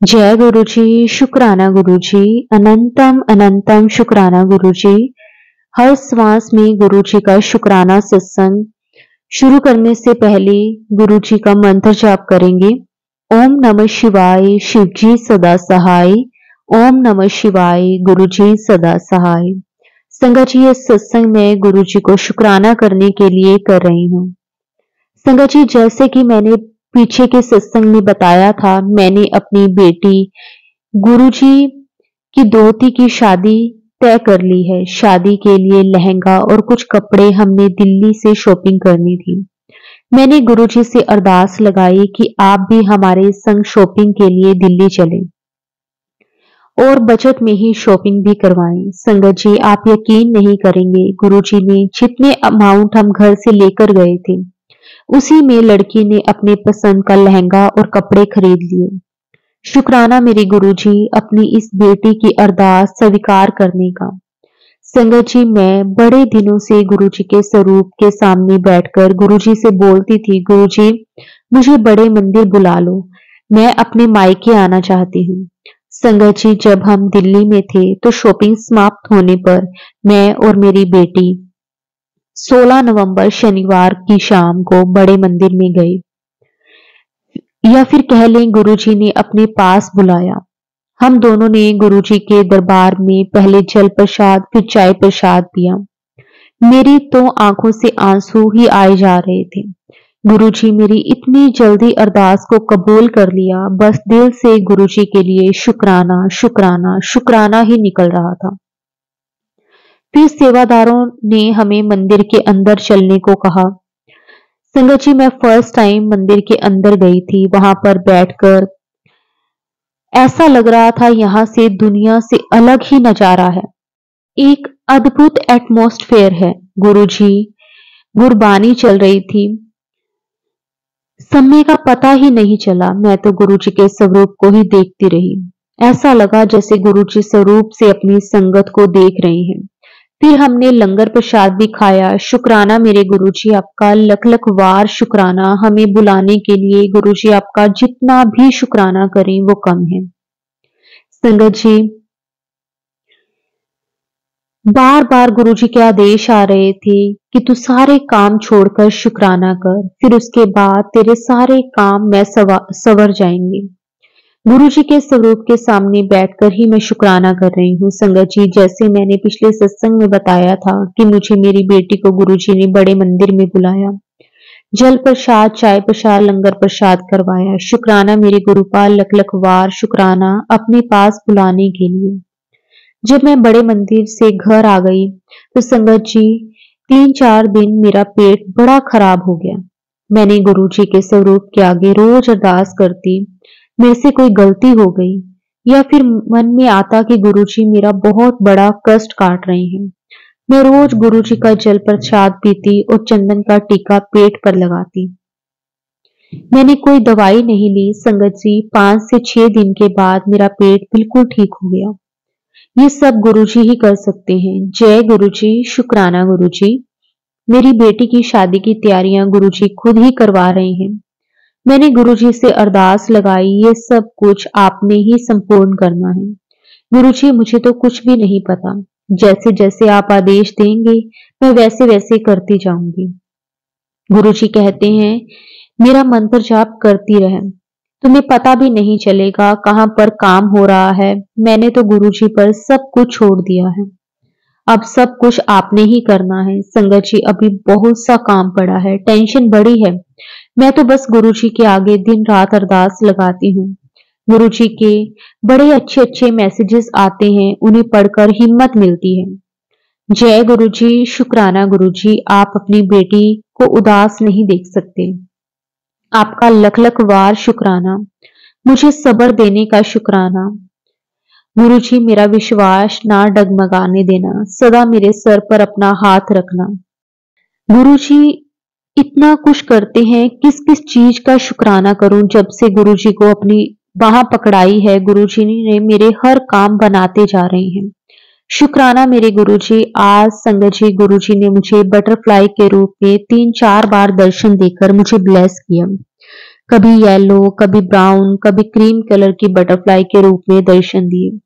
जय गुरु जी, शुक्राना गुरु जी, अनंतम अनंतम शुक्राना गुरु जी। हर श्वास में गुरु जी का शुक्राना सत्संग शुरू करने से पहले गुरु जी का मंत्र जाप करेंगे। ओम नमः शिवाय, शिव जी सदा सहाय। ओम नमः शिवाय, गुरु जी सदा सहाय। संगत जी, इस सत्संग में गुरु जी को शुक्राना करने के लिए कर रही हूँ। संगत जी, जैसे कि मैंने पीछे के सत्संग में बताया था, मैंने अपनी बेटी गुरुजी की दोहती की शादी तय कर ली है। शादी के लिए लहंगा और कुछ कपड़े हमने दिल्ली से शॉपिंग करनी थी। मैंने गुरुजी से अरदास लगाई कि आप भी हमारे संग शॉपिंग के लिए दिल्ली चलें और बजट में ही शॉपिंग भी करवाएं। संगत जी, आप यकीन नहीं करेंगे, गुरुजी ने जितने अमाउंट हम घर से लेकर गए थे उसी में लड़की ने अपने पसंद का लहंगा और कपड़े खरीद लिए। शुक्राना मेरे गुरुजी अपनी इस बेटी की अरदास स्वीकार करने का। संगत जी, मैं बड़े दिनों से गुरुजी के स्वरूप के सामने बैठकर गुरुजी से बोलती थी, गुरुजी मुझे बड़े मंदिर बुला लो, मैं अपने मायके आना चाहती हूँ। संगत जी, जब हम दिल्ली में थे तो शॉपिंग समाप्त होने पर मैं और मेरी बेटी 16 नवंबर शनिवार की शाम को बड़े मंदिर में गए, या फिर कह लें गुरुजी ने अपने पास बुलाया। हम दोनों ने गुरुजी के दरबार में पहले जल प्रसाद फिर चाय प्रसाद पिया। मेरी तो आंखों से आंसू ही आए जा रहे थे। गुरुजी मेरी इतनी जल्दी अरदास को कबूल कर लिया, बस दिल से गुरुजी के लिए शुक्राना शुक्राना शुक्राना ही निकल रहा था। फिर सेवादारों ने हमें मंदिर के अंदर चलने को कहा। संगत जी, मैं फर्स्ट टाइम मंदिर के अंदर गई थी। वहां पर बैठकर ऐसा लग रहा था यहां से दुनिया से अलग ही नजारा है। एक अद्भुत एटमॉस्फेयर है। गुरुजी गुरबानी चल रही थी। समय का पता ही नहीं चला। मैं तो गुरुजी के स्वरूप को ही देखती रही। ऐसा लगा जैसे गुरुजी स्वरूप से अपनी संगत को देख रहे हैं। फिर हमने लंगर प्रसाद भी खाया। शुक्राना मेरे गुरुजी आपका, लख लख वार शुक्राना। हमें बुलाने के लिए गुरुजी आपका जितना भी शुक्राना करें वो कम है। संगत जी, बार बार गुरुजी के आदेश आ रहे थे कि तू सारे काम छोड़कर शुक्राना कर, फिर उसके बाद तेरे सारे काम मैं सवर जाएंगे। गुरुजी के स्वरूप के सामने बैठकर ही मैं शुक्राना कर रही हूँ। संगत जी, जैसे मैंने पिछले सत्संग में बताया था कि मुझे मेरी बेटी को गुरुजी ने बड़े मंदिर में बुलाया, जल प्रसाद चाय प्रसाद लंगर प्रसाद करवाया। शुक्राना मेरे गुरुपाल, लख लख वार शुक्राना अपने पास बुलाने के लिए। जब मैं बड़े मंदिर से घर आ गई तो संगत जी 3-4 दिन मेरा पेट बड़ा खराब हो गया। मैंने गुरुजी के स्वरूप के आगे रोज अरदास करती, मेरे से कोई गलती हो गई या फिर मन में आता कि गुरुजी मेरा बहुत बड़ा कष्ट काट रहे हैं। मैं रोज गुरुजी का जल प्रसाद पीती और चंदन का टीका पेट पर लगाती। मैंने कोई दवाई नहीं ली। संगत जी, 5 से 6 दिन के बाद मेरा पेट बिल्कुल ठीक हो गया। ये सब गुरुजी ही कर सकते हैं। जय गुरुजी, शुक्राना गुरुजी। मेरी बेटी की शादी की तैयारियां गुरुजी खुद ही करवा रहे हैं। मैंने गुरुजी से अरदास लगाई, ये सब कुछ आपने ही संपूर्ण करना है। गुरुजी, मुझे तो कुछ भी नहीं पता, जैसे जैसे आप आदेश देंगे मैं वैसे वैसे करती जाऊंगी। गुरुजी कहते हैं मेरा मंत्र जाप करती रहे, तुम्हें पता भी नहीं चलेगा कहां पर काम हो रहा है। मैंने तो गुरुजी पर सब कुछ छोड़ दिया है। अब सब कुछ आपने ही करना है। संगत जी, अभी बहुत सा काम पड़ा है, टेंशन बड़ी है। मैं तो बस गुरुजी के आगे दिन रात अरदास लगाती हूँ। गुरुजी के बड़े अच्छे अच्छे मैसेजेस आते हैं, उन्हें पढ़कर हिम्मत मिलती है। जय गुरुजी, शुक्राना गुरुजी। आप अपनी बेटी को उदास नहीं देख सकते। आपका लख लख वार शुक्राना। मुझे सब्र देने का शुक्राना। गुरुजी, मेरा विश्वास ना डगमगाने देना, सदा मेरे सर पर अपना हाथ रखना। गुरुजी इतना कुछ करते हैं, किस किस चीज का शुक्राना करूं। जब से गुरुजी को अपनी बाह पकड़ाई है, गुरुजी ने मेरे हर काम बनाते जा रहे हैं। शुक्राना मेरे गुरुजी। आज संगत जी, गुरुजी ने मुझे बटरफ्लाई के रूप में 3-4 बार दर्शन देकर मुझे ब्लेस किया। कभी येलो, कभी ब्राउन, कभी क्रीम कलर की बटरफ्लाई के रूप में दर्शन दिए।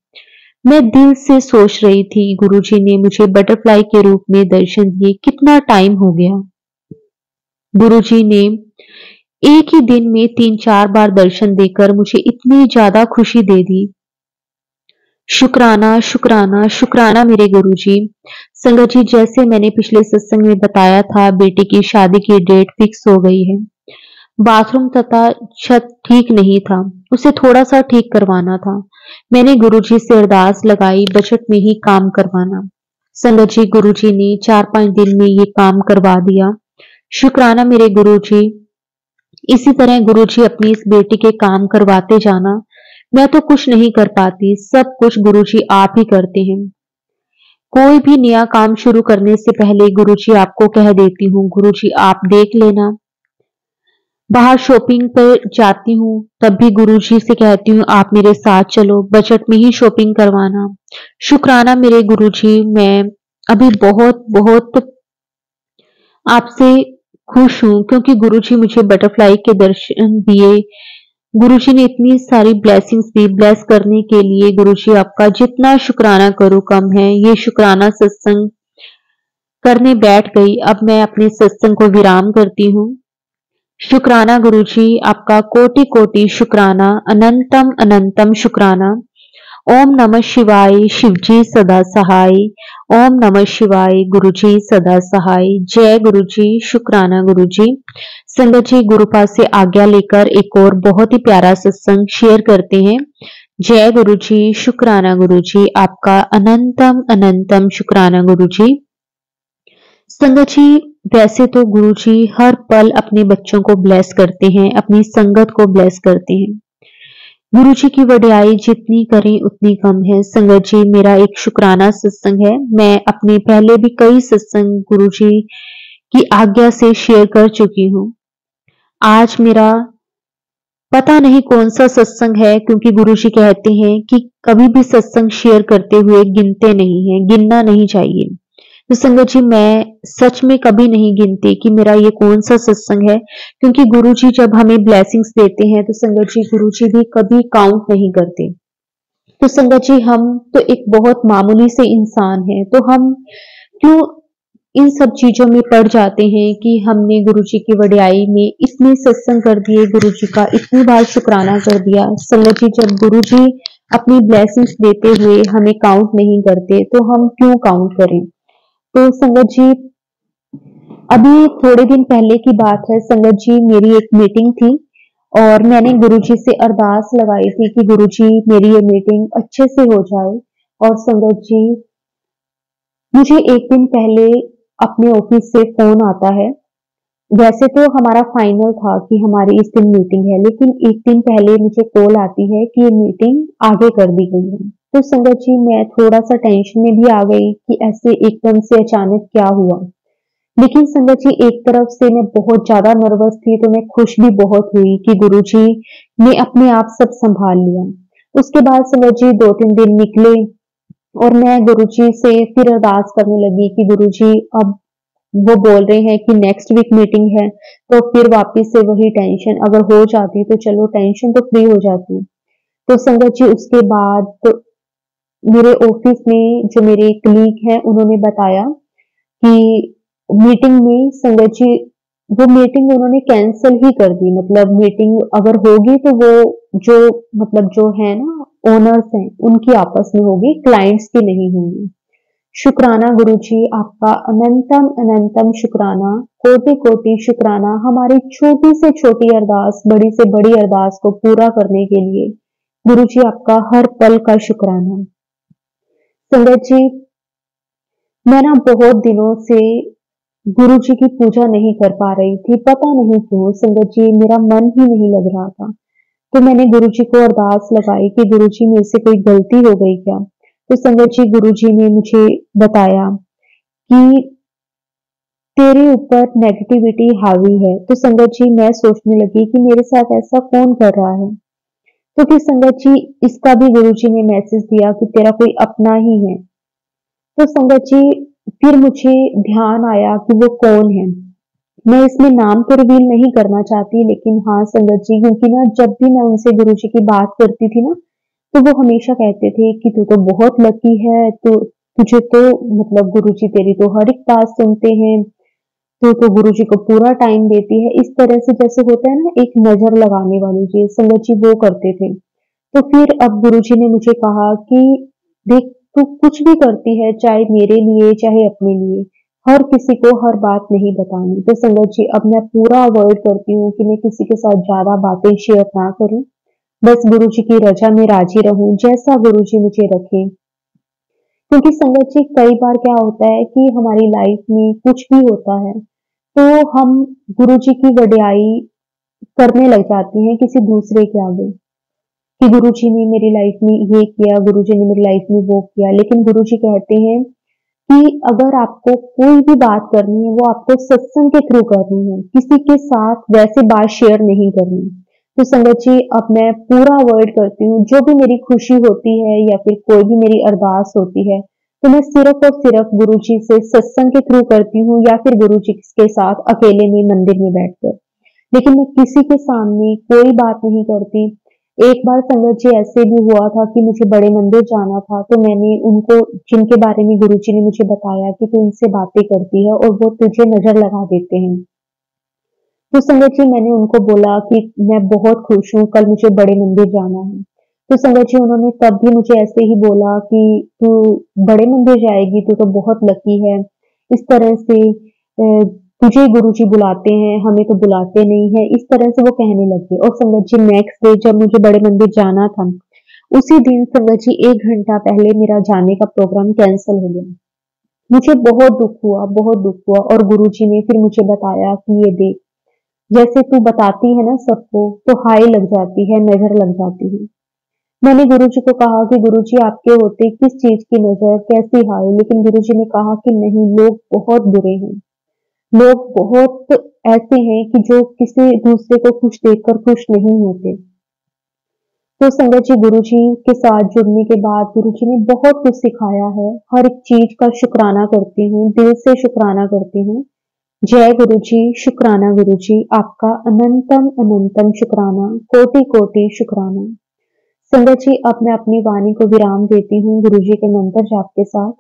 मैं दिल से सोच रही थी, गुरुजी ने मुझे बटरफ्लाई के रूप में दर्शन दिए, कितना टाइम हो गया। गुरुजी ने एक ही दिन में 3-4 बार दर्शन देकर मुझे इतनी ज्यादा खुशी दे दी। शुक्राना, शुक्राना, शुक्राना मेरे गुरुजी। संगत जी, जैसे मैंने पिछले सत्संग में बताया था, बेटे की शादी की डेट फिक्स हो गई है। बाथरूम तथा छत ठीक नहीं था, उसे थोड़ा सा ठीक करवाना था। मैंने गुरुजी से अरदास लगाई, बजट में ही काम करवाना। संगत जी, गुरुजी ने 4-5 दिन में ये काम करवा दिया। शुक्राना मेरे गुरुजी। इसी तरह गुरुजी अपनी इस बेटी के काम करवाते जाना। मैं तो कुछ नहीं कर पाती, सब कुछ गुरुजी आप ही करते हैं। कोई भी नया काम शुरू करने से पहले गुरुजी आपको कह देती हूँ, गुरुजी आप देख लेना। बाहर शॉपिंग पर जाती हूँ तब भी गुरुजी से कहती हूँ आप मेरे साथ चलो, बजट में ही शॉपिंग करवाना। शुक्राना मेरे गुरुजी। मैं अभी बहुत बहुत आपसे खुश हूँ क्योंकि गुरुजी मुझे बटरफ्लाई के दर्शन दिए। गुरुजी ने इतनी सारी ब्लेसिंग्स दी, ब्लेस करने के लिए गुरुजी आपका जितना शुक्राना करूँ कम है। ये शुक्राना सत्संग करने बैठ गई। अब मैं अपने सत्संग को विराम करती हूँ। शुक्राना गुरुजी, आपका कोटि कोटि शुक्राना, अनंतम अनंतम शुक्राना। ओम नमः शिवाय, शिवजी सदा सहाय। ओम नमः शिवाय, गुरुजी सदा सहाय। जय गुरुजी, शुक्राना गुरुजी। संगत जी, गुरुपाद से आज्ञा लेकर एक और बहुत ही प्यारा सत्संग शेयर करते हैं। जय गुरुजी, शुक्राना गुरुजी, आपका अनंतम अनंतम शुक्राना गुरुजी। संगत जी, वैसे तो गुरुजी हर पल अपने बच्चों को ब्लेस करते हैं, अपनी संगत को ब्लेस करते हैं। गुरुजी की वडियाई जितनी करें उतनी कम है। संगत जी, मेरा एक शुक्राना सत्संग है। मैं अपने पहले भी कई सत्संग गुरुजी की आज्ञा से शेयर कर चुकी हूँ। आज मेरा पता नहीं कौन सा सत्संग है, क्योंकि गुरुजी कहते हैं कि कभी भी सत्संग शेयर करते हुए गिनते नहीं हैं, गिनना नहीं चाहिए। तो संगत जी, मैं सच में कभी नहीं गिनती कि मेरा ये कौन सा सत्संग है, क्योंकि गुरुजी जब हमें ब्लेसिंग्स देते हैं तो संगत जी, गुरुजी भी कभी काउंट नहीं करते। तो संगत जी, हम तो एक बहुत मामूली से इंसान हैं, तो हम क्यों इन सब चीजों में पड़ जाते हैं कि हमने गुरुजी की वडियाई में इतने सत्संग कर दिए, गुरुजी का इतनी बार शुक्राना कर दिया। संगत जी, जब गुरुजी अपनी ब्लेसिंग्स देते हुए हमें काउंट नहीं करते तो हम क्यों काउंट करें। तो संगत जी, अभी थोड़े दिन पहले की बात है। संगत जी, मेरी एक मीटिंग थी और मैंने गुरुजी से अरदास लगाई थी कि गुरुजी मेरी ये मीटिंग अच्छे से हो जाए। और संगत जी, मुझे एक दिन पहले अपने ऑफिस से फोन आता है। वैसे तो हमारा फाइनल था कि हमारी इस दिन मीटिंग है, लेकिन एक दिन पहले मुझे कॉल आती है कि ये मीटिंग आगे कर दी गई है। तो संगत जी, मैं थोड़ा सा टेंशन में भी आ गई कि ऐसे एकदम से अचानक क्या हुआ। लेकिन संगत जी, एक तरफ से मैं बहुत ज्यादा नर्वस थी तो मैं खुश भी बहुत हुई कि गुरुजी ने अपने आप सब संभाल लिया। उसके बाद संगत जी 2-3 दिन निकले और मैं गुरुजी से फिर अरदास करने लगी कि गुरुजी, अब वो बोल रहे हैं कि नेक्स्ट वीक मीटिंग है, तो फिर वापस से वही टेंशन अगर हो जाती तो चलो टेंशन तो फ्री हो जाती। तो संगत जी, उसके बाद तो मेरे ऑफिस में जो मेरे कलीग हैं उन्होंने बताया कि मीटिंग में संगत जी, वो मीटिंग उन्होंने कैंसिल ही कर दी। मतलब मीटिंग अगर होगी तो वो जो मतलब जो है ना ओनर्स हैं उनकी आपस में होगी, क्लाइंट्स की नहीं होगी। शुक्राना गुरुजी, आपका अनंतम अनंतम शुक्राना, कोटि कोटि शुक्राना हमारी छोटी से छोटी अरदास, बड़ी से बड़ी अरदास को पूरा करने के लिए। गुरुजी, आपका हर पल का शुक्राना। संगत जी, मैं ना बहुत दिनों से गुरुजी की पूजा नहीं कर पा रही थी, पता नहीं क्यों। संगत जी, मेरा मन ही नहीं लग रहा था। तो मैंने गुरुजी को अरदास लगाई कि गुरुजी, मेरे से कोई गलती हो गई क्या। तो संगत जी, गुरुजी ने मुझे बताया कि तेरे ऊपर नेगेटिविटी हावी है। तो संगत जी, मैं सोचने लगी कि मेरे साथ ऐसा कौन कर रहा है। तो फिर संगत जी, इसका भी गुरुजी ने मैसेज दिया कि तेरा कोई अपना ही है। तो संगत जी, फिर मुझे ध्यान आया कि वो कौन है। मैं इसमें नाम तो रिवील नहीं करना चाहती, लेकिन हाँ संगत जी, क्योंकि ना जब भी मैं उनसे गुरुजी की बात करती थी ना, तो वो हमेशा कहते थे कि तू तो बहुत लकी है, तो तुझे तो मतलब गुरुजी तेरी तो हर एक बात सुनते हैं, तो गुरुजी को पूरा टाइम देती है। इस तरह से जैसे होता है ना एक नजर लगाने वाली चीज, संगत जी वो करते थे। तो फिर अब गुरुजी ने मुझे कहा कि देख, तू कुछ भी करती है, चाहे मेरे लिए चाहे अपने लिए, हर किसी को हर बात नहीं बतानी। तो संगत जी अब मैं पूरा अवॉइड करती हूँ कि मैं किसी के साथ ज्यादा बातें शेयर ना करूं। बस गुरुजी की रजा में राजी रहूं, जैसा गुरुजी मुझे रखे। क्योंकि संगत जी कई बार क्या होता है कि हमारी लाइफ में कुछ भी होता है, तो हम गुरुजी की वड्याई करने लग जाते हैं किसी दूसरे के आगे, कि गुरुजी ने मेरी लाइफ में ये किया, गुरुजी ने मेरी लाइफ में वो किया। लेकिन गुरुजी कहते हैं कि अगर आपको कोई भी बात करनी है, वो आपको सत्संग के थ्रू करनी है, किसी के साथ वैसे बात शेयर नहीं करनी। तो संगत जी अब मैं पूरा अवॉइड करती हूँ, जो भी मेरी खुशी होती है या फिर कोई भी मेरी अरदास होती है, तो मैं सिर्फ और सिर्फ गुरुजी से सत्संग के थ्रू करती हूँ या फिर गुरुजी के साथ अकेले में मंदिर में बैठकर। लेकिन मैं किसी के सामने कोई बात नहीं करती। एक बार संगत जी ऐसे भी हुआ था कि मुझे बड़े मंदिर जाना था, तो मैंने उनको, जिनके बारे में गुरुजी ने मुझे बताया कि तू इनसे बातें करती है और वो तुझे नजर लगा देते हैं, तो संगत जी मैंने उनको बोला कि मैं बहुत खुश हूँ, कल मुझे बड़े मंदिर जाना है। तो संगत जी उन्होंने तब भी मुझे ऐसे ही बोला कि तू बड़े मंदिर जाएगी, तू तो बहुत लकी है। इस तरह से तुझे गुरुजी बुलाते हैं, हमें तो बुलाते नहीं है, इस तरह से वो कहने लगे। और संगत जी नेक्स्ट डे जब मुझे बड़े मंदिर जाना था, उसी दिन संगत जी 1 घंटा पहले मेरा जाने का प्रोग्राम कैंसिल हो गया। मुझे बहुत दुख हुआ, बहुत दुख हुआ। और गुरुजी ने फिर मुझे बताया कि ये देख, जैसे तू बताती है ना सबको, तो हाय लग जाती है, नजर लग जाती है। मैंने गुरुजी को कहा कि गुरुजी आपके होते किस चीज की नजर, कैसी हाय? लेकिन गुरुजी ने कहा कि नहीं, लोग बहुत बुरे हैं, लोग बहुत ऐसे हैं कि जो किसी दूसरे को खुश देखकर खुश नहीं होते। तो संगत जी गुरुजी के साथ जुड़ने के बाद गुरुजी ने बहुत कुछ सिखाया है। हर एक चीज का शुक्राना करती हूँ, दिल से शुक्राना करती हूँ। जय गुरुजी, शुक्राना गुरुजी, आपका अनंतम अनंतम शुक्राना, कोटि कोटि शुक्राना। संगत जी अब मैं अपनी वाणी को विराम देती हूँ गुरुजी के मंत्र जाप के साथ।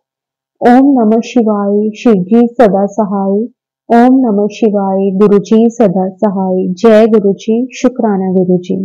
ओम नमः शिवाय, शिवजी सदा सहाय। ओम नमः शिवाय, गुरुजी सदा सहाय। जय गुरुजी, शुक्राना गुरुजी।